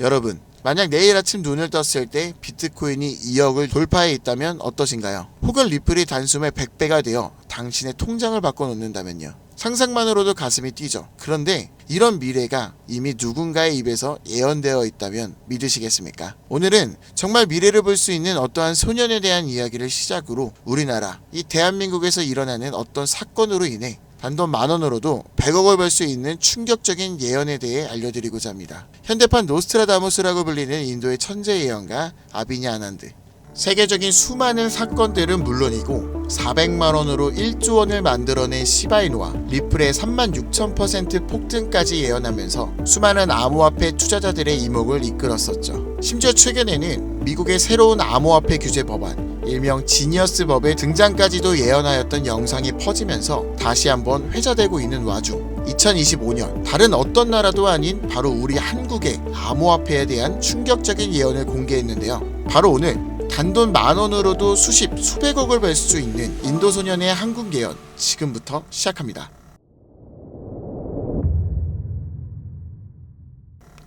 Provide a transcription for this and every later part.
여러분, 만약 내일 아침 눈을 떴을 때 비트코인이 2억을 돌파해 있다면 어떠신가요? 혹은 리플이 단숨에 100배가 되어 당신의 통장을 바꿔놓는다면요. 상상만으로도 가슴이 뛰죠. 그런데 이런 미래가 이미 누군가의 입에서 예언되어 있다면 믿으시겠습니까? 오늘은 정말 미래를 볼 수 있는 어떠한 소년에 대한 이야기를 시작으로 우리나라, 이 대한민국에서 일어나는 어떤 사건으로 인해 단돈 10,000원으로도 100억을 벌 수 있는 충격적인 예언에 대해 알려드리고자 합니다. 현대판 노스트라다무스라고 불리는 인도의 천재 예언가 아비냐 아난드. 세계적인 수많은 사건들은 물론이고 400만원으로 1조 원을 만들어낸 시바이누와 리플의 36,000% 폭등까지 예언하면서 수많은 암호화폐 투자자들의 이목을 이끌었었죠. 심지어 최근에는 미국의 새로운 암호화폐 규제 법안, 일명 지니어스 법의 등장까지도 예언하였던 영상이 퍼지면서 다시 한번 회자되고 있는 와중 2025년 다른 어떤 나라도 아닌 바로 우리 한국의 암호화폐에 대한 충격적인 예언을 공개했는데요. 바로 오늘 단돈 10,000원으로도 수백억을 벌 수 있는 인도 소년의 한국 예언 지금부터 시작합니다.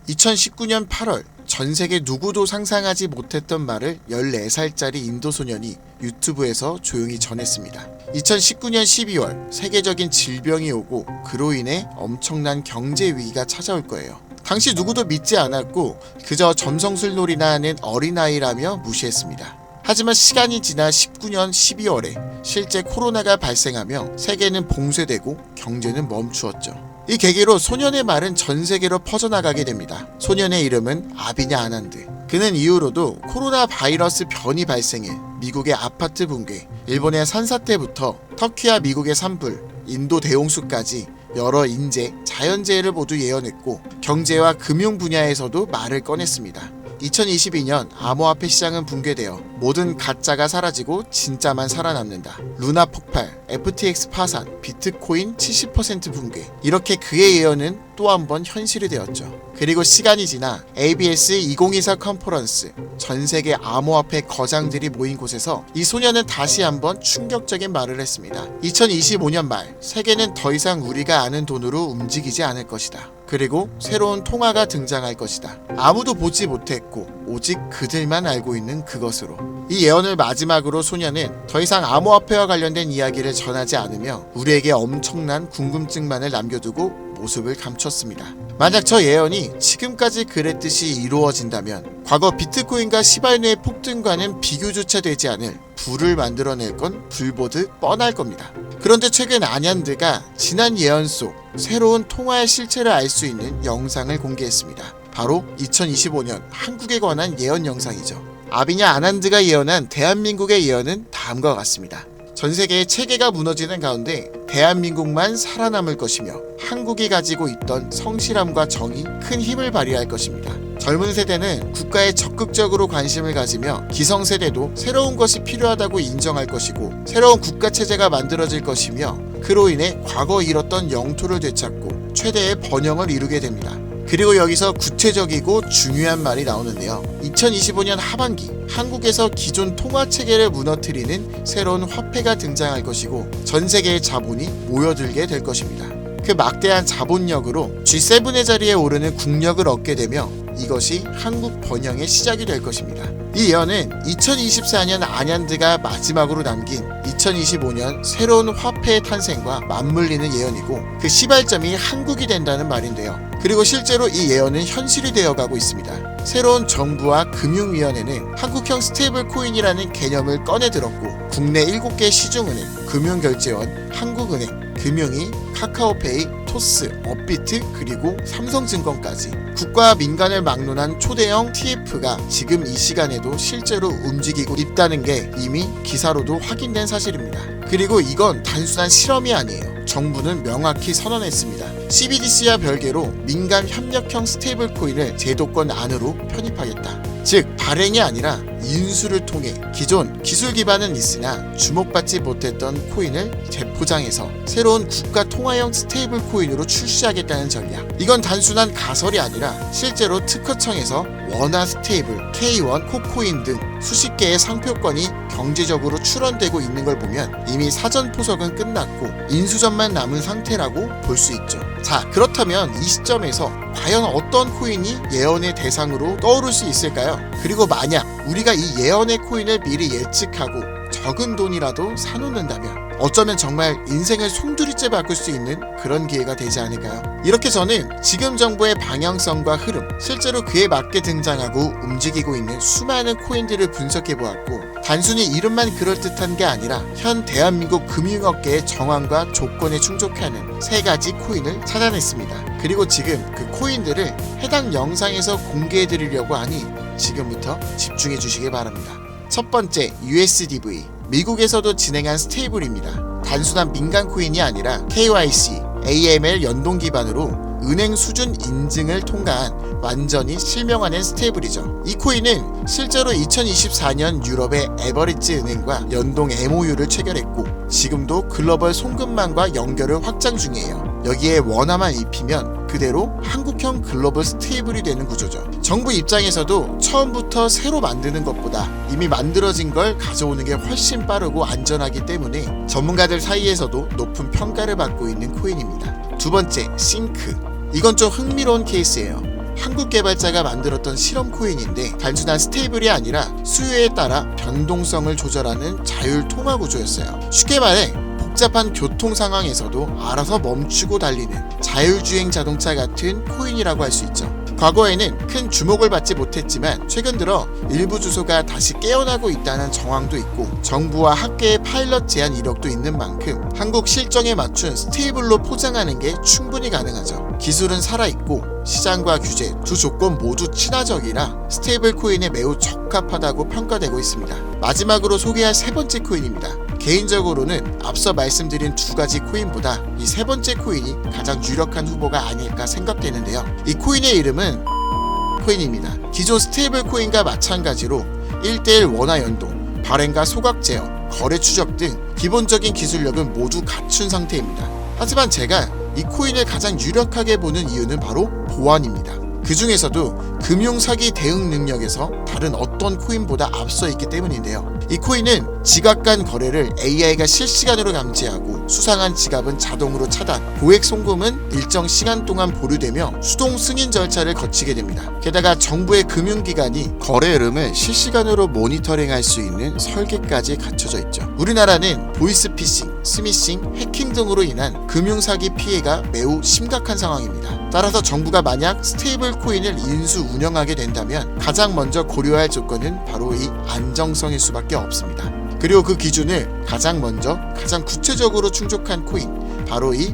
2019년 8월 전세계 누구도 상상하지 못했던 말을 14살짜리 인도 소년이 유튜브에서 조용히 전했습니다. 2019년 12월 세계적인 질병이 오고 그로 인해 엄청난 경제 위기가 찾아올 거예요. 당시 누구도 믿지 않았고 그저 점성술놀이나 하는 어린아이라며 무시했습니다. 하지만 시간이 지나 19년 12월에 실제 코로나가 발생하며 세계는 봉쇄되고 경제는 멈추었죠. 이 계기로 소년의 말은 전 세계로 퍼져나가게 됩니다. 소년의 이름은 아비냐 아난드. 그는 이후로도 코로나 바이러스 변이 발생해 미국의 아파트 붕괴, 일본의 산사태부터 터키와 미국의 산불, 인도 대홍수까지 여러 인재, 자연재해를 모두 예언했고 경제와 금융 분야에서도 말을 꺼냈습니다. 2022년 암호화폐 시장은 붕괴되어 모든 가짜가 사라지고 진짜만 살아남는다. 루나 폭발, FTX 파산, 비트코인 70% 붕괴. 이렇게 그의 예언은 또 한 번 현실이 되었죠. 그리고 시간이 지나 ABS 2024 컨퍼런스, 전세계 암호화폐 거장들이 모인 곳에서 이 소년은 다시 한번 충격적인 말을 했습니다. 2025년 말 세계는 더 이상 우리가 아는 돈으로 움직이지 않을 것이다. 그리고 새로운 통화가 등장할 것이다. 아무도 보지 못했고 오직 그들만 알고 있는 그것으로. 이 예언을 마지막으로 소년은 더 이상 암호화폐와 관련된 이야기를 전하지 않으며 우리에게 엄청난 궁금증만을 남겨두고 모습을 감췄습니다. 만약 저 예언이 지금까지 그랬듯이 이루어진다면 과거 비트코인과 시바이누의 폭등과는 비교조차 되지 않을 부를 만들어낼 건 불보듯 뻔할 겁니다. 그런데 최근 아난드가 지난 예언 속 새로운 통화의 실체를 알 수 있는 영상을 공개했습니다. 바로 2025년 한국에 관한 예언 영상이죠. 아비냐 아난드가 예언한 대한민국의 예언은 다음과 같습니다. 전 세계의 체계가 무너지는 가운데 대한민국만 살아남을 것이며 한국이 가지고 있던 성실함과 정이 큰 힘을 발휘할 것입니다. 젊은 세대는 국가에 적극적으로 관심을 가지며 기성세대도 새로운 것이 필요하다고 인정할 것이고 새로운 국가체제가 만들어질 것이며 그로 인해 과거 잃었던 영토를 되찾고 최대의 번영을 이루게 됩니다. 그리고 여기서 구체적이고 중요한 말이 나오는데요. 2025년 하반기 한국에서 기존 통화체계를 무너뜨리는 새로운 화폐가 등장할 것이고 전 세계의 자본이 모여들게 될 것입니다. 그 막대한 자본력으로 G7의 자리에 오르는 국력을 얻게 되며 이것이 한국 번영의 시작이 될 것입니다. 이 예언은 2024년 아난드가 마지막으로 남긴 2025년 새로운 화폐의 탄생과 맞물리는 예언이고 그 시발점이 한국이 된다는 말인데요. 그리고 실제로 이 예언은 현실이 되어가고 있습니다. 새로운 정부와 금융위원회는 한국형 스테이블 코인이라는 개념을 꺼내들었고 국내 7개 시중은행, 금융결제원, 한국은행, 금융위, 카카오페이, 토스, 업비트 그리고 삼성증권까지 국가와 민간을 막론한 초대형 TF가 지금 이 시간에도 실제로 움직이고 있다는 게 이미 기사로도 확인된 사실입니다. 그리고 이건 단순한 실험이 아니에요. 정부는 명확히 선언했습니다. CBDC와 별개로 민간 협력형 스테이블 코인을 제도권 안으로 편입하겠다. 즉 발행이 아니라 인수를 통해 기존 기술 기반은 있으나 주목받지 못했던 코인을 재포장해서 새로운 국가 통화형 스테이블 코인으로 출시하겠다는 전략. 이건 단순한 가설이 아니라 실제로 특허청에서 원화 스테이블, K1, 코코인 등 수십 개의 상표권이 경제적으로 출원되고 있는 걸 보면 이미 사전 포석은 끝났고 인수전만 남은 상태라고 볼 수 있죠. 자, 그렇다면 이 시점에서 과연 어떤 코인이 예언의 대상으로 떠오를 수 있을까요? 그리고 만약 우리가 이 예언의 코인을 미리 예측하고 적은 돈이라도 사놓는다면 어쩌면 정말 인생을 송두리째 바꿀 수 있는 그런 기회가 되지 않을까요? 이렇게 저는 지금 정부의 방향성과 흐름, 실제로 그에 맞게 등장하고 움직이고 있는 수많은 코인들을 분석해보았고 단순히 이름만 그럴듯한 게 아니라 현 대한민국 금융업계의 정황과 조건에 충족하는 3가지 코인을 찾아냈습니다. 그리고 지금 그 코인들을 해당 영상에서 공개해드리려고 하니 지금부터 집중해 주시기 바랍니다. 첫 번째, USDV. 미국에서도 진행한 스테이블입니다. 단순한 민간 코인이 아니라 KYC, AML 연동 기반으로 은행 수준 인증을 통과한 완전히 실명화된 스테이블이죠. 이 코인은 실제로 2024년 유럽의 에버리지 은행과 연동 MOU를 체결했고 지금도 글로벌 송금망과 연결을 확장 중이에요. 여기에 원화만 입히면 그대로 한국형 글로벌 스테이블이 되는 구조죠. 정부 입장에서도 처음부터 새로 만드는 것보다 이미 만들어진 걸 가져오는 게 훨씬 빠르고 안전하기 때문에 전문가들 사이에서도 높은 평가를 받고 있는 코인입니다. 두 번째, 싱크. 이건 좀 흥미로운 케이스예요. 한국 개발자가 만들었던 실험 코인인데 단순한 스테이블이 아니라 수요에 따라 변동성을 조절하는 자율 통화 구조였어요. 쉽게 말해 복잡한 교통 상황에서도 알아서 멈추고 달리는 자율주행 자동차 같은 코인이라고 할 수 있죠. 과거에는 큰 주목을 받지 못했지만 최근 들어 일부 주소가 다시 깨어나고 있다는 정황도 있고 정부와 학계의 파일럿 제안 이력도 있는 만큼 한국 실정에 맞춘 스테이블로 포장하는 게 충분히 가능하죠. 기술은 살아있고 시장과 규제 두 조건 모두 친화적이라 스테이블 코인에 매우 적합하다고 평가되고 있습니다. 마지막으로 소개할 3번째 코인입니다. 개인적으로는 앞서 말씀드린 2가지 코인보다 이 3번째 코인이 가장 유력한 후보가 아닐까 생각되는데요. 이 코인의 이름은 코인입니다. 기존 스테이블 코인과 마찬가지로 1:1 원화 연동, 발행과 소각 제어, 거래 추적 등 기본적인 기술력은 모두 갖춘 상태입니다. 하지만 제가 이 코인을 가장 유력하게 보는 이유는 바로 보안입니다. 그 중에서도 금융사기 대응 능력에서 다른 어떤 코인보다 앞서 있기 때문인데요. 이 코인은 지갑 간 거래를 AI가 실시간으로 감지하고 수상한 지갑은 자동으로 차단, 고액 송금은 일정 시간 동안 보류되며 수동 승인 절차를 거치게 됩니다. 게다가 정부의 금융기관이 거래 흐름을 실시간으로 모니터링할 수 있는 설계까지 갖춰져 있죠. 우리나라는 보이스피싱, 스미싱, 해킹 등으로 인한 금융사기 피해가 매우 심각한 상황입니다. 따라서 정부가 만약 스테이블 코인을 인수 운영하게 된다면 가장 먼저 고려할 조건은 바로 이 안정성일 수밖에 없습니다. 그리고 그 기준을 가장 구체적으로 충족한 코인, 바로 이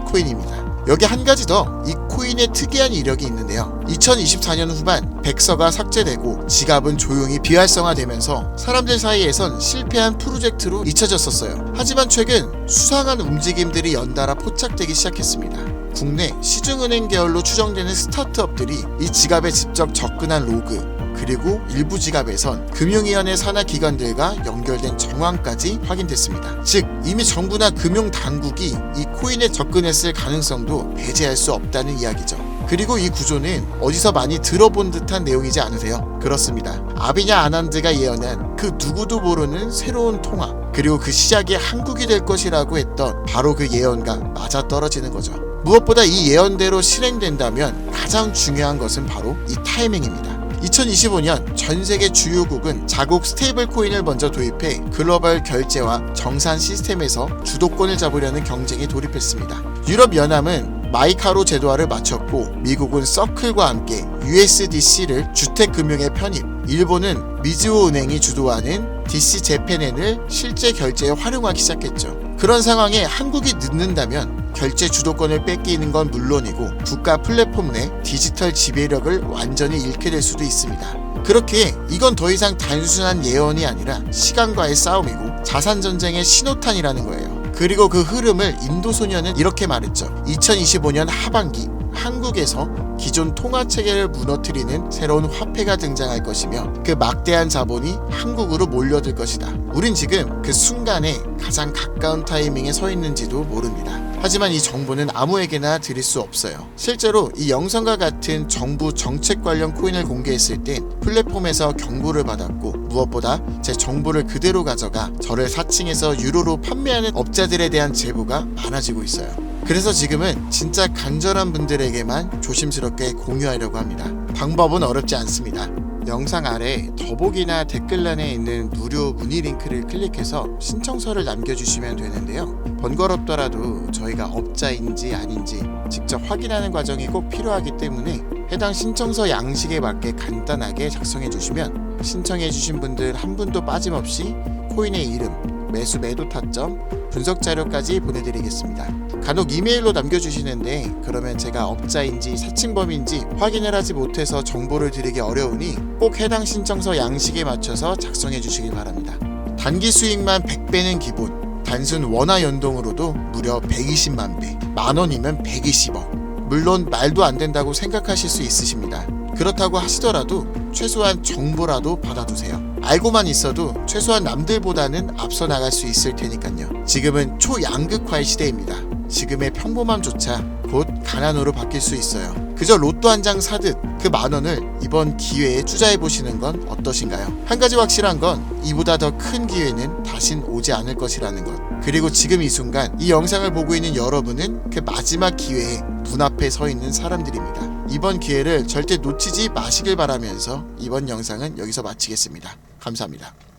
코인입니다. 여기 한 가지 더 이 코인의 특이한 이력이 있는데요. 2024년 후반 백서가 삭제되고 지갑은 조용히 비활성화되면서 사람들 사이에선 실패한 프로젝트로 잊혀졌었어요. 하지만 최근 수상한 움직임들이 연달아 포착되기 시작했습니다. 국내 시중은행 계열로 추정되는 스타트업들이 이 지갑에 직접 접근한 로그, 그리고 일부 지갑에선 금융위원회 산하 기관들과 연결된 정황까지 확인됐습니다. 즉 이미 정부나 금융당국이 이 코인에 접근했을 가능성도 배제할 수 없다는 이야기죠. 그리고 이 구조는 어디서 많이 들어본 듯한 내용이지 않으세요? 그렇습니다. 아비냐 아난드가 예언한 그 누구도 모르는 새로운 통화, 그리고 그 시작이 한국이 될 것이라고 했던 바로 그 예언과 맞아떨어지는 거죠. 무엇보다 이 예언대로 실행된다면 가장 중요한 것은 바로 이 타이밍입니다. 2025년 전 세계 주요국은 자국 스테이블 코인을 먼저 도입해 글로벌 결제와 정산 시스템에서 주도권을 잡으려는 경쟁에 돌입했습니다. 유럽연합은 마이카로 제도화를 마쳤고 미국은 서클과 함께 USDC를 주택금융에 편입, 일본은 미즈호 은행이 주도하는 DC 재팬엔을 실제 결제에 활용하기 시작했죠. 그런 상황에 한국이 늦는다면 결제 주도권을 뺏기는 건 물론이고 국가 플랫폼 내 디지털 지배력을 완전히 잃게 될 수도 있습니다. 그렇기에 이건 더 이상 단순한 예언이 아니라 시간과의 싸움이고 자산전쟁의 신호탄이라는 거예요. 그리고 그 흐름을 인도소년은 이렇게 말했죠. 2025년 하반기 한국에서 기존 통화 체계를 무너뜨리는 새로운 화폐가 등장할 것이며 그 막대한 자본이 한국으로 몰려들 것이다. 우린 지금 그 순간에 가장 가까운 타이밍에 서 있는지도 모릅니다. 하지만 이 정보는 아무에게나 드릴 수 없어요. 실제로 이 영상과 같은 정부 정책 관련 코인을 공개했을 땐 플랫폼에서 경고를 받았고, 무엇보다 제 정보를 그대로 가져가 저를 사칭해서 유로로 판매하는 업자들에 대한 제보가 많아지고 있어요. 그래서 지금은 진짜 간절한 분들에게만 조심스럽게 공유하려고 합니다. 방법은 어렵지 않습니다. 영상 아래 더보기나 댓글란에 있는 무료 문의 링크를 클릭해서 신청서를 남겨주시면 되는데요. 번거롭더라도 저희가 업자인지 아닌지 직접 확인하는 과정이 꼭 필요하기 때문에 해당 신청서 양식에 맞게 간단하게 작성해 주시면 신청해 주신 분들 한 분도 빠짐없이 코인의 이름, 매수 매도 타점, 분석 자료까지 보내드리겠습니다. 간혹 이메일로 남겨주시는데 그러면 제가 업자인지 사칭범인지 확인을 하지 못해서 정보를 드리기 어려우니 꼭 해당 신청서 양식에 맞춰서 작성해 주시기 바랍니다. 단기 수익만 100배는 기본, 단순 원화 연동으로도 무려 120만 배, 만원이면 120억. 물론 말도 안 된다고 생각하실 수 있으십니다. 그렇다고 하시더라도 최소한 정보라도 받아두세요. 알고만 있어도 최소한 남들보다는 앞서 나갈 수 있을 테니까요. 지금은 초양극화의 시대입니다. 지금의 평범함조차 곧 가난으로 바뀔 수 있어요. 그저 로또 한 장 사듯 그 만원을 이번 기회에 투자해보시는 건 어떠신가요? 한 가지 확실한 건 이보다 더 큰 기회는 다신 오지 않을 것이라는 것. 그리고 지금 이 순간 이 영상을 보고 있는 여러분은 그 마지막 기회에 문 앞에 서 있는 사람들입니다. 이번 기회를 절대 놓치지 마시길 바라면서 이번 영상은 여기서 마치겠습니다. 감사합니다.